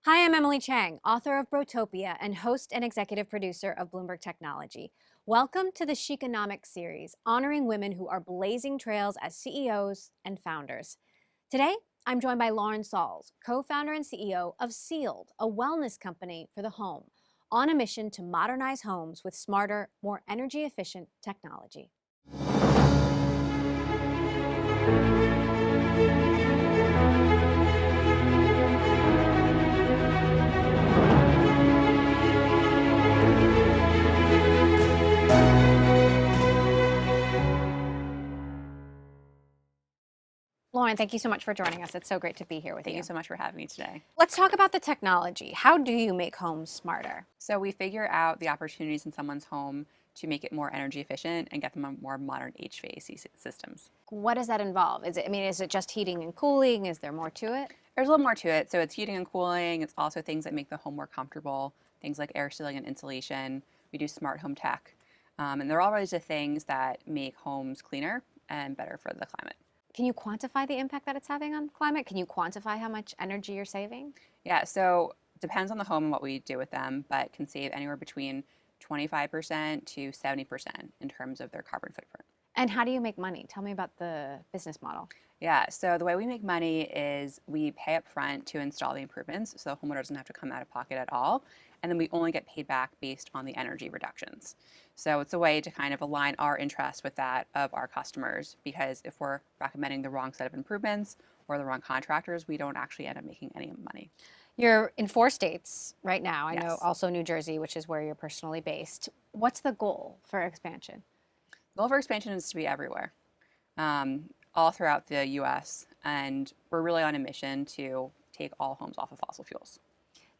Hi, I'm Emily Chang, author of Brotopia and host and executive producer of Bloomberg Technology. Welcome to the Chiconomics series, honoring women who are blazing trails as CEOs and founders. Today, I'm joined by Lauren Salz, co-founder and CEO of Sealed, a wellness company for the home, on a mission to modernize homes with smarter, more energy-efficient technology. Lauren, thank you so much for joining us. It's so great to be here with Thank you. you so much for having me today. Let's talk about the technology. How do you make homes smarter? So we figure out the opportunities in someone's home to make it more energy efficient and get them a more modern HVAC systems. What does that involve? Is it just heating and cooling? Is there more to it? There's a little more to it. So it's heating and cooling. It's also things that make the home more comfortable, things like air sealing and insulation. We do smart home tech. And they're always the things that make homes cleaner and better for the climate. Can you quantify the impact that it's having on climate? Can you quantify how much energy you're saving? Yeah, so depends on the home and what we do with them, but can save anywhere between 25% to 70% in terms of their carbon footprint. And how do you make money? Tell me about the business model. Yeah, so the way we make money is we pay up front to install the improvements, so the homeowner doesn't have to come out of pocket at all, and then we only get paid back based on the energy reductions. So it's a way to kind of align our interest with that of our customers, because if we're recommending the wrong set of improvements or the wrong contractors, we don't actually end up making any money. You're in 4 states right now. I know Yes. also New Jersey, which is where you're personally based. What's the goal for expansion? The goal for expansion is to be everywhere, all throughout the US, and we're really on a mission to take all homes off of fossil fuels.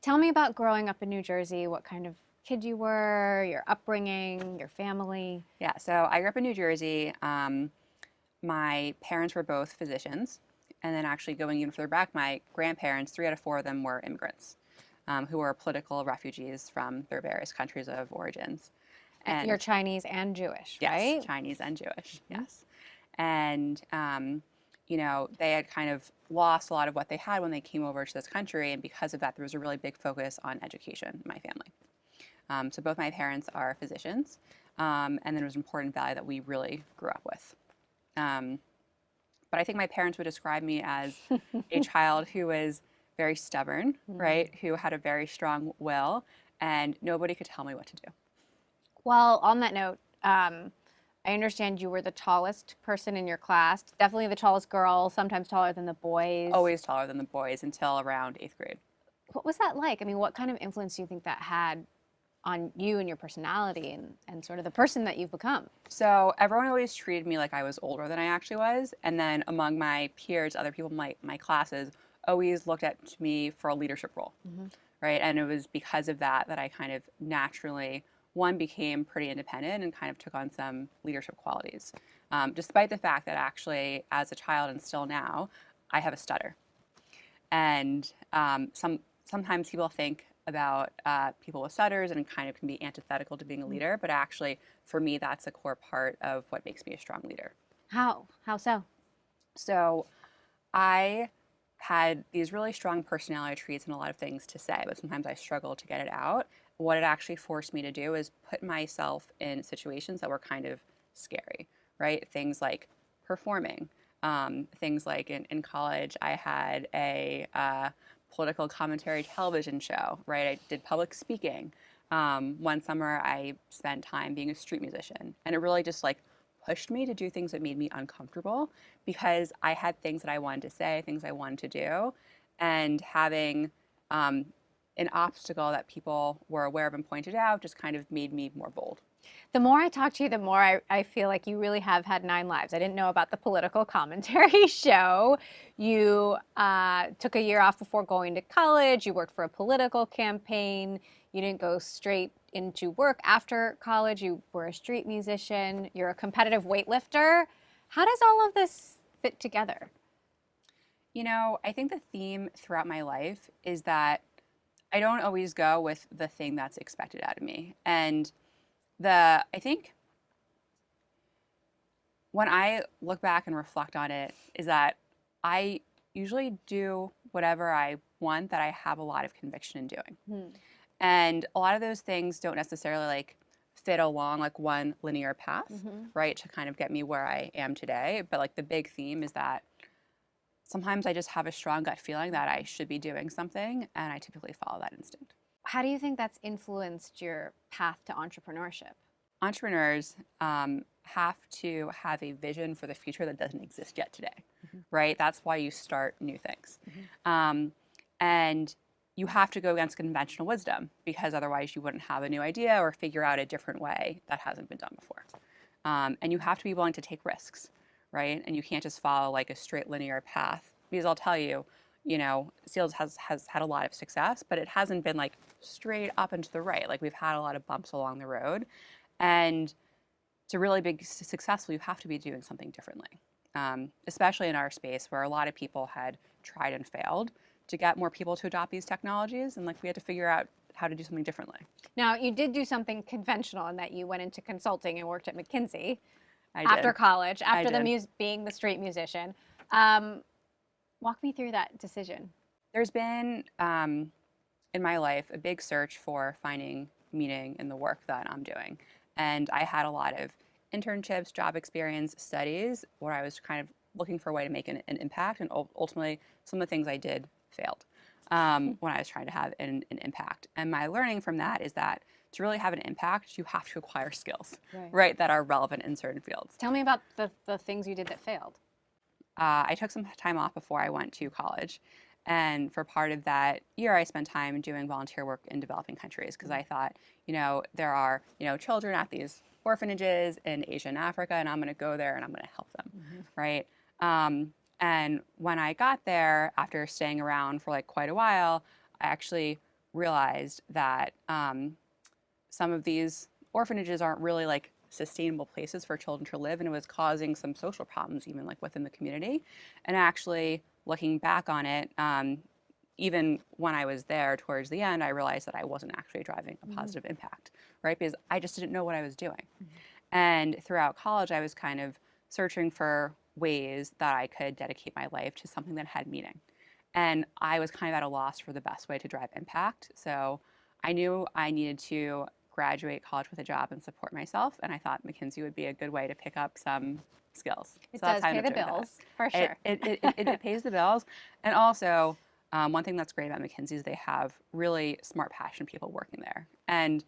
Tell me about growing up in New Jersey, what kind of kid you were, your upbringing, your family. Yeah, so I grew up in New Jersey. My parents were both physicians, and then actually going even further back, my grandparents, 3 out of 4 of them were immigrants who were political refugees from their various countries of origins. You're And Chinese and Jewish, yes, right? Chinese and Jewish, Mhm. yes. And, they had kind of lost a lot of what they had when they came over to this country, and because of that, there was a really big focus on education in my family. So both my parents are physicians, and then it was an important value that we really grew up with. Um, but I think my parents would describe me as a child who was very stubborn, Mm. right? Who had a very strong will, and nobody could tell me what to do. Well, on that note, I understand you were the tallest person in your class, definitely the tallest girl, sometimes taller than the boys. Always taller than the boys until around 8th grade. What was that like? I mean, what kind of influence do you think that had on you and your personality and sort of the person that you've become? So everyone always treated me like I was older than I actually was. And then among my peers, other people in my classes, always looked at me for a leadership role, Hmm. right? And it was because of that that I kind of naturally, one, became pretty independent and kind of took on some leadership qualities, despite the fact that actually, as a child and still now, I have a stutter. And sometimes people think about people with stutters and kind of can be antithetical to being a leader, but actually, for me, that's a core part of what makes me a strong leader. How? How so? So I had these really strong personality traits and a lot of things to say, but sometimes I struggled to get it out. What it actually forced me to do is put myself in situations that were kind of scary, right? Things like performing, things like in college, I had a political commentary television show, right? I did public speaking. One summer, I spent time being a street musician, and it really just like pushed me to do things that made me uncomfortable because I had things that I wanted to say, things I wanted to do, and having an obstacle that people were aware of and pointed out just kind of made me more bold. The more I talk to you, the more I feel like you really have had 9 lives. I didn't know about the political commentary show. You took a year off before going to college. You worked for a political campaign. You didn't go straight into work after college. You were a street musician. You're a competitive weightlifter. How does all of this fit together? I think the theme throughout my life is that I don't always go with the thing that's expected out of me. And I think when I look back and reflect on it, is that I usually do whatever I one that I have a lot of conviction in doing. Hmm. And a lot of those things don't necessarily like fit along like one linear path, Mm-hmm. right, to kind of get me where I am today. But like the big theme is that sometimes I just have a strong gut feeling that I should be doing something, and I typically follow that instinct. How do you think that's influenced your path to entrepreneurship? Entrepreneurs have to have a vision for the future that doesn't exist yet today, Mm-hmm. right? That's why you start new things. Mm-hmm. And you have to go against conventional wisdom because otherwise you wouldn't have a new idea or figure out a different way that hasn't been done before. And you have to be willing to take risks, right? And you can't just follow like a straight linear path because I'll tell you, Salz has had a lot of success, but it hasn't been like straight up and to the right. Like we've had a lot of bumps along the road. And to really be successful, you have to be doing something differently, especially in our space where a lot of people had tried and failed to get more people to adopt these technologies. And like we had to figure out how to do something differently. Now, you did do something conventional in that you went into consulting and worked at McKinsey I after did. college, I after did. being the street musician. Um, Walk me through that decision. There's been in my life a big search for finding meaning in the work that I'm doing. And I had a lot of internships, job experience, studies where I was kind of looking for a way to make an impact. And ultimately, some of the things I did failed when I was trying to have an impact. And my learning from that is that to really have an impact, you have to acquire skills, right, that are relevant in certain fields. Tell me about the things you did that failed. I took some time off before I went to college. And for part of that year, I spent time doing volunteer work in developing countries because I thought, there are, children at these orphanages in Asia and Africa, and I'm going to go there and I'm going to help them, right? And when I got there, after staying around for like quite a while, I actually realized that some of these orphanages aren't really like sustainable places for children to live, and it was causing some social problems even like within the community. And actually looking back on it, even when I was there towards the end, I realized that I wasn't actually driving a positive impact, right? Because I just didn't know what I was doing. And throughout college, I was kind of searching for ways that I could dedicate my life to something that had meaning. And I was kind of at a loss for the best way to drive impact. So I knew I needed to graduate college with a job and support myself. And I thought McKinsey would be a good way to pick up some skills. It So that's does how I pay ended the up doing bills, for that. sure. It pays the bills. And also, one thing that's great about McKinsey is they have really smart, passionate people working there. And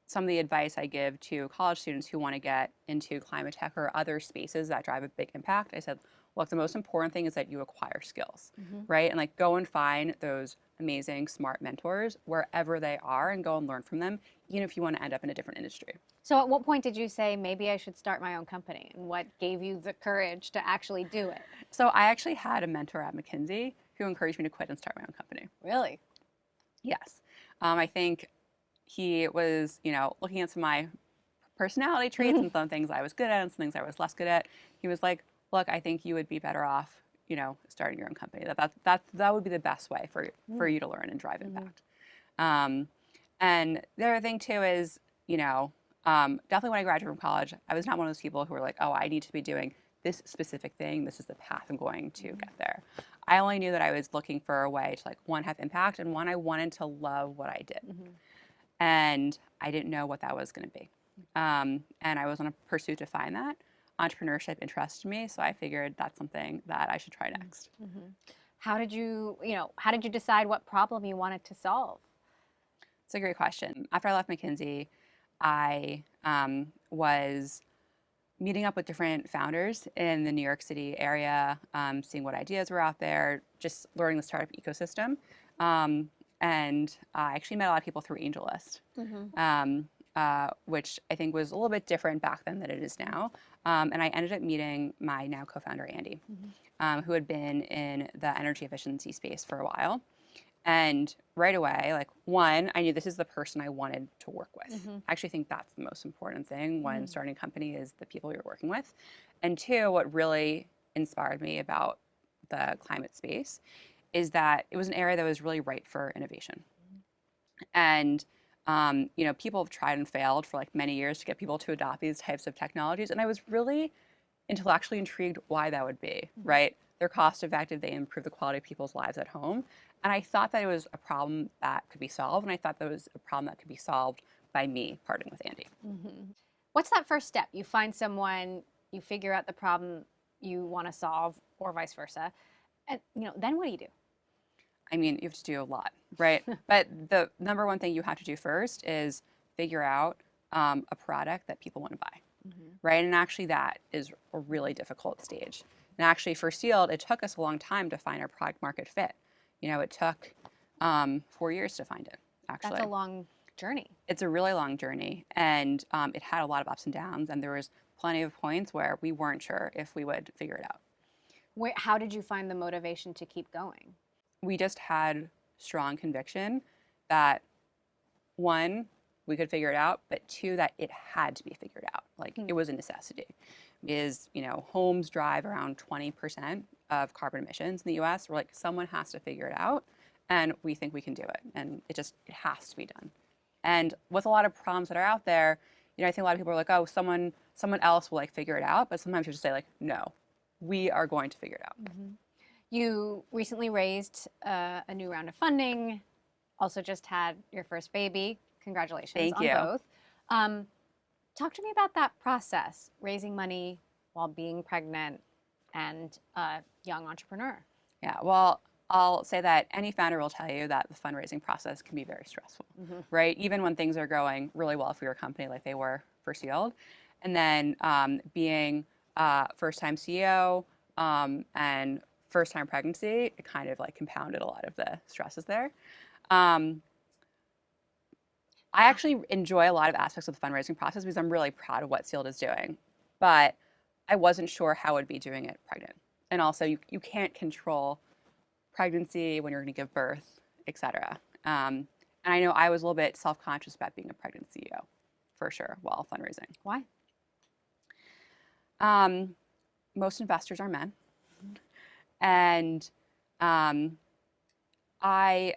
some of the advice I give to college students who want to get into climate tech or other spaces that drive a big impact, I said, look, the most important thing is that you acquire skills, right? And like go and find those amazing, smart mentors wherever they are and go and learn from them, even if you want to end up in a different industry. So at what point did you say, maybe I should start my own company? And what gave you the courage to actually do it? So I actually had a mentor at McKinsey who encouraged me to quit and start my own company. Really? Yes. I think he was, looking at some of my personality traits and some things I was good at and some things I was less good at. He was like, look, I think you would be better off, starting your own company. That would be the best way for you to learn and drive impact. And the other thing too is, definitely when I graduated from college, I was not one of those people who were like, oh, I need to be doing this specific thing. This is the path I'm going to get there. I only knew that I was looking for a way to like, one, have impact, and one, I wanted to love what I did. And I didn't know what that was going to be. And I was on a pursuit to find that. Entrepreneurship interested me, so I figured that's something that I should try next. How did you decide what problem you wanted to solve? It's a great question. After I left McKinsey, I was meeting up with different founders in the New York City area, seeing what ideas were out there, just learning the startup ecosystem. And I actually met a lot of people through AngelList, which I think was a little bit different back then than it is now. And I ended up meeting my now co-founder, Andy, who had been in the energy efficiency space for a while. And right away, like, one, I knew this is the person I wanted to work with. I actually think that's the most important thing when starting a company is the people you're working with. And two, what really inspired me about the climate space is that it was an area that was really ripe for innovation. And people have tried and failed for like many years to get people to adopt these types of technologies. And I was really intellectually intrigued why that would be, right? they're cost effective, they improve the quality of people's lives at home. And I thought that it was a problem that could be solved, and I thought that was a problem that could be solved by me parting with Andy. What's that first step? You find someone, you figure out the problem you want to solve, or vice versa, and then what do you do? I mean, you have to do a lot, right? But the number one thing you have to do first is figure out a product that people want to buy, right? And actually, that is a really difficult stage. And actually, for Sealed, it took us a long time to find our product market fit. It took 4 years to find it, actually. That's a long journey. It's a really long journey, and it had a lot of ups and downs, and there was plenty of points where we weren't sure if we would figure it out. How did you find the motivation to keep going? We just had strong conviction that, one, we could figure it out, but two, that it had to be figured out. Like, it was a necessity. Homes drive around 20% of carbon emissions in the US. We're like, someone has to figure it out, and we think we can do it. And it has to be done. And with a lot of problems that are out there, I think a lot of people are like, oh, someone else will figure it out. But sometimes you just say no, we are going to figure it out. You recently raised a new round of funding, also just had your first baby. Congratulations Thank on you. both. Talk to me about that process, raising money while being pregnant and a young entrepreneur. Yeah, well, I'll say that any founder will tell you that the fundraising process can be very stressful, right? Even when things are going really well for your company, like they were for Sealed. And then being first-time CEO and first-time pregnancy, it kind of compounded a lot of the stresses there. I actually enjoy a lot of aspects of the fundraising process because I'm really proud of what Sealed is doing. But I wasn't sure how I'd be doing it pregnant. And also, you can't control pregnancy, when you're going to give birth, et cetera. And I know I was a little bit self-conscious about being a pregnant CEO, for sure, while fundraising. Why? Most investors are men. And I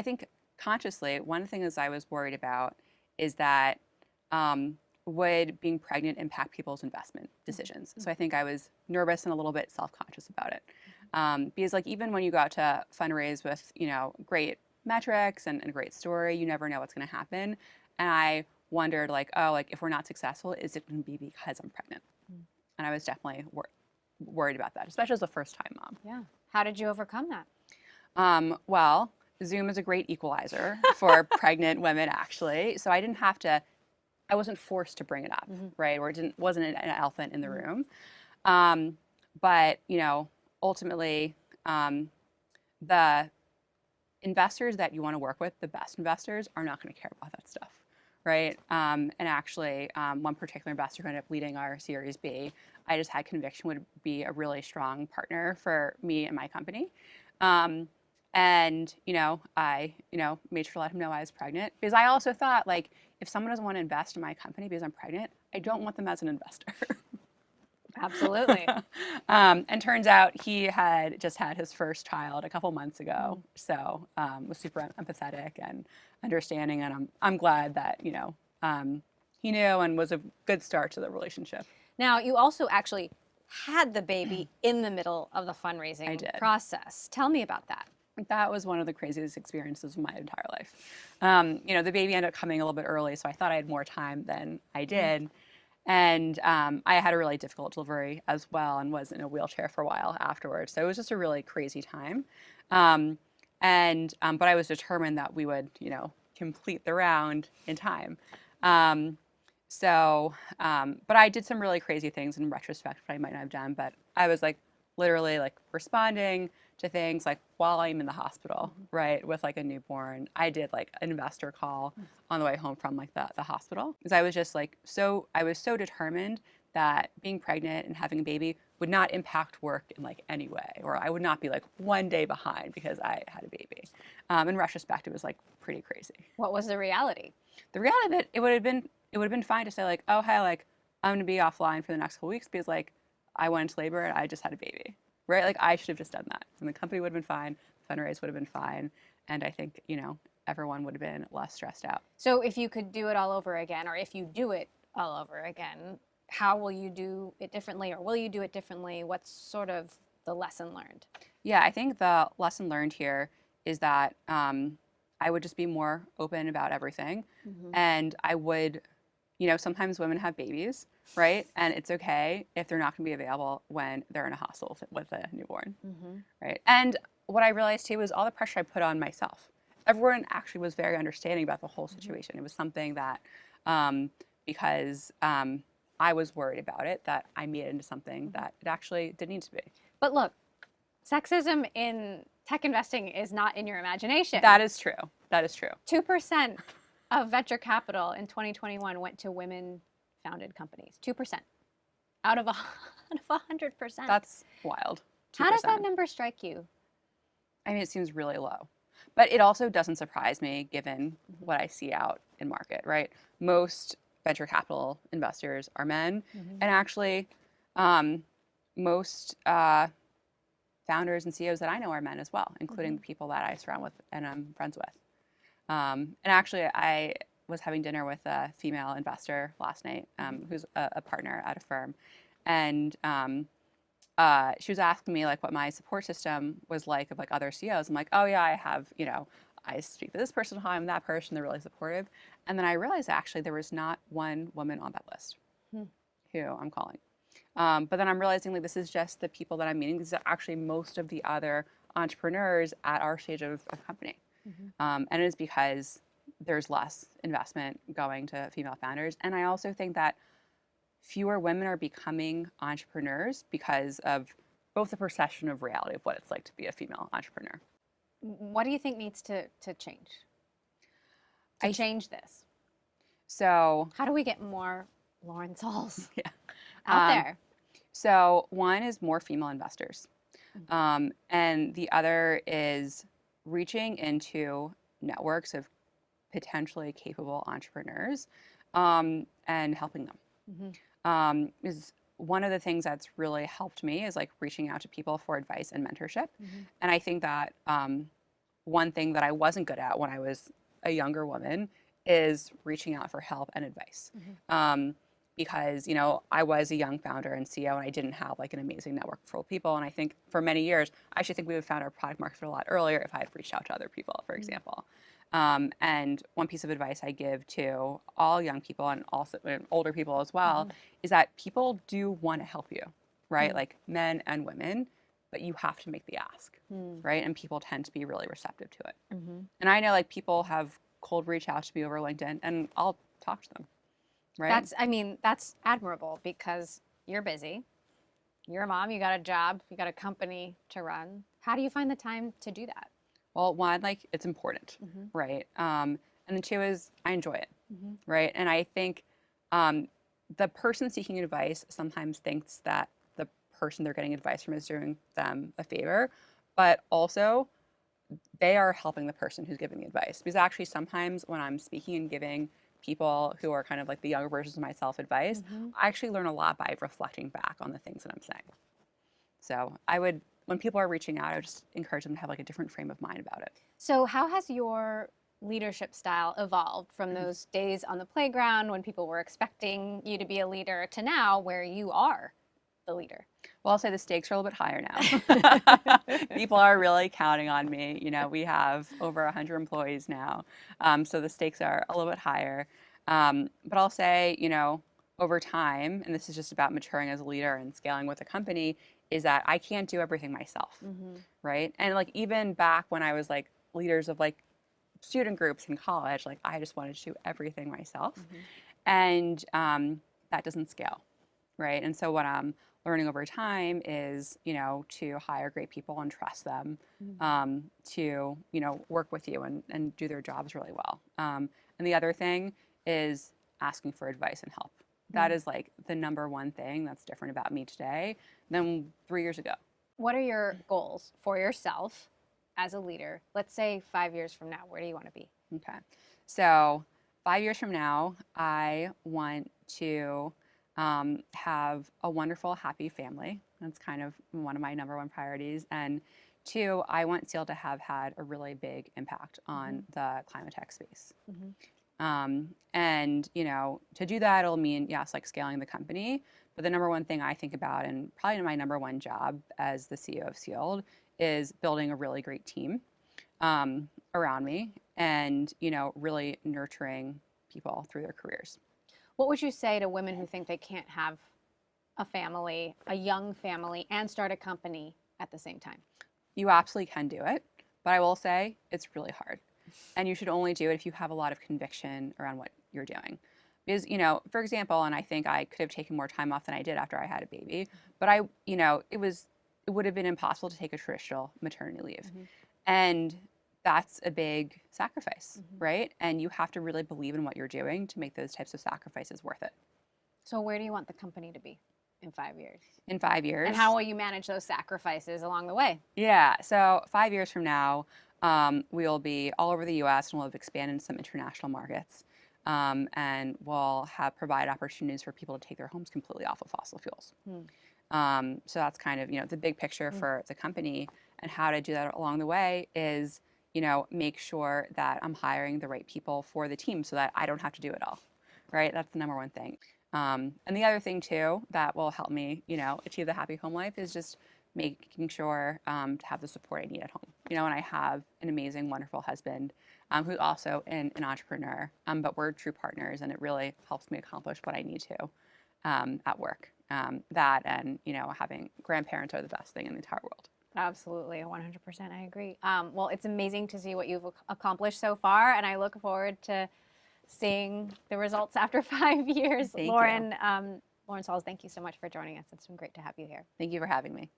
think consciously, one of the things I was worried about is that would being pregnant impact people's investment decisions? So I think I was nervous and a little bit self-conscious about it. Because even when you go out to fundraise with, great metrics and a great story, you never know what's going to happen. And I wondered if we're not successful, is it going to be because I'm pregnant? And I was definitely worried about that, especially as a first-time mom. Yeah. How did you overcome that? Well, Zoom is a great equalizer for pregnant women, actually. So I wasn't forced to bring it up, right? Or it wasn't an elephant in the room. But ultimately, the investors that you want to work with, the best investors, are not going to care about that stuff, right? And actually, one particular investor who ended up leading our Series B, I just had conviction would be a really strong partner for me and my company. And I made sure to let him know I was pregnant, because I also thought, if someone doesn't want to invest in my company because I'm pregnant, I don't want them as an investor. Absolutely. And turns out he had just had his first child a couple months ago, so was super empathetic and understanding, and I'm glad that he knew and was a good start to the relationship. Now, you also actually had the baby in the middle of the fundraising process. Tell me about that. That was one of the craziest experiences of my entire life. The baby ended up coming a little bit early, so I thought I had more time than I did. And I had a really difficult delivery as well, and was in a wheelchair for a while afterwards. So it was just a really crazy time. But I was determined that we would, complete the round in time. But I did some really crazy things in retrospect that I might not have done. But I was literally responding to things while I'm in the hospital, right, with a newborn. I did an investor call on the way home from the hospital, because I was just I was so determined that being pregnant and having a baby would not impact work in any way, or I would not be one day behind because I had a baby. In retrospect, it was pretty crazy. What was the reality? The reality that it would have been fine to say oh, hey, I'm going to be offline for the next couple weeks because I went into labor and I just had a baby. Right? I should have just done that. And the company would have been fine, fundraise would have been fine, and I think, everyone would have been less stressed out. So if you could do it all over again, or if you do it all over again, how will you do it differently, or will you do it differently? What's sort of the lesson learned? Yeah, I think the lesson learned here is that I would just be more open about everything. Mm-hmm. And I would, you know, sometimes women have babies, right? And it's okay if they're not going to be available when they're in a hospital with a newborn, Mm-hmm. right? And what I realized too was all the pressure I put on myself. Everyone actually was very understanding about the whole Mm-hmm. situation. It was something that, because I was worried about it, that I made it into something Mm-hmm. that it actually didn't need to be. But look, sexism in tech investing is not in your imagination. That is true. That is true. 2% of venture capital in 2021 went to women founded companies. 2% out of 100%. That's wild. How does that 2%. number strike you? I mean, it seems really low. But it also doesn't surprise me given Mm-hmm. what I see out in market, right? Most venture capital investors are men. Mm-hmm. And actually, most founders and CEOs that I know are men as well, including Mm-hmm. the people that I surround with and I'm friends with. And actually, I was having dinner with a female investor last night who's a partner at a firm. And she was asking me like what my support system was like of like other CEOs. I'm like, oh yeah, I have, you know, I speak to this person, hi, I'm that person, they're really supportive. And then I realized actually there was not one woman on that list Hmm. who I'm calling. But then I'm realizing like this is just the people that I'm meeting. These are actually most of the other entrepreneurs at our stage of company. Mm-hmm. And it is because there's less investment going to female founders. And I also think that fewer women are becoming entrepreneurs because of both the perception of reality of what it's like to be a female entrepreneur. What do you think needs to change? To I change this? so How do we get more Lauren Sauls yeah. out Um, there? so one is more female investors, Mm-hmm. and the other is reaching into networks of potentially capable entrepreneurs and helping them. Mm-hmm. Is one of the things that's really helped me is like reaching out to people for advice and mentorship. Mm-hmm. And I think that one thing that I wasn't good at when I was a younger woman is reaching out for help and advice. Mm-hmm. Because you know I was a young founder and CEO and I didn't have like an amazing network full of people and I think for many years I actually think we would have found our product market fit a lot earlier if I had reached out to other people, for example. And one piece of advice I give to all young people and also older people as well Mm-hmm. is that people do want to help you, right? Mm-hmm. Like men and women, but you have to make the ask, Mm-hmm. right? And people tend to be really receptive to it. Mm-hmm. And I know like people have cold reach out to me over LinkedIn and I'll talk to them, right? I mean, that's admirable because you're busy. You're a mom, you got a job, you got a company to run. How do you find the time to do that? Well, one, like it's important, Mm-hmm. right? And then two is I enjoy it, Mm-hmm. right? And I think um, the person seeking advice sometimes thinks that the person they're getting advice from is doing them a favor, but also they are helping the person who's giving the advice. Because actually, sometimes when I'm speaking and giving people who are kind of like the younger versions of myself advice, Mm-hmm. I actually learn a lot by reflecting back on the things that I'm saying. So I would, when people are reaching out, I would just encourage them to have like a different frame of mind about it. So, how has your leadership style evolved from those days on the playground when people were expecting you to be a leader to now where you are the leader? Well, I'll say the stakes are a little bit higher now. People are really counting on me. You know, we have over 100 employees now, so the stakes are a little bit higher. But I'll say, you know, over time, and this is just about maturing as a leader and scaling with the company, is that I can't do everything myself, Mm-hmm. right? And like even back when I was like leaders of like student groups in college, like I just wanted to do everything myself, Mm-hmm. and that doesn't scale, right? And so what I'm learning over time is, you know, to hire great people and trust them to, you know, work with you and do their jobs really well. And the other thing is asking for advice and help. That is like the number one thing that's different about me today than 3 years ago. What are your goals for yourself as a leader? Let's say 5 years from now, where do you want to be? Okay. So 5 years from now, I want to have a wonderful, happy family. That's kind of one of my number one priorities. And two, I want Seal to have had a really big impact on Mm-hmm. the climate tech space. Mm-hmm. And to do that, it'll mean, yes, like scaling the company. But the number one thing I think about, and probably my number one job as the CEO of Sealed, is building a really great team around me, and really nurturing people through their careers. What would you say to women who think they can't have a family, a young family, and start a company at the same time? You absolutely can do it, but I will say it's really hard. And you should only do it if you have a lot of conviction around what you're doing. Because, for example, and I think I could have taken more time off than I did after I had a baby, but it would have been impossible to take a traditional maternity leave. Mm-hmm. And that's a big sacrifice, Mm-hmm. right? And you have to really believe in what you're doing to make those types of sacrifices worth it. So where do you want the company to be in 5 years? In 5 years. And how will you manage those sacrifices along the way? Yeah, so 5 years from now, we'll be all over the U.S. and we'll have expanded into some international markets, and we'll have provide opportunities for people to take their homes completely off of fossil fuels. So that's kind of the big picture for the company, and how to do that along the way is make sure that I'm hiring the right people for the team so that I don't have to do it all, right? That's the number one thing. And the other thing too that will help me achieve the happy home life is just making sure to have the support I need at home. And I have an amazing, wonderful husband who's also an entrepreneur, but we're true partners, and it really helps me accomplish what I need to at work. That and having grandparents are the best thing in the entire world. Absolutely, 100%. I agree. Well, it's amazing to see what you've accomplished so far, and I look forward to seeing the results after 5 years. Thank Lauren, Lauren Salz, thank you so much for joining us. It's been great to have you here. Thank you for having me.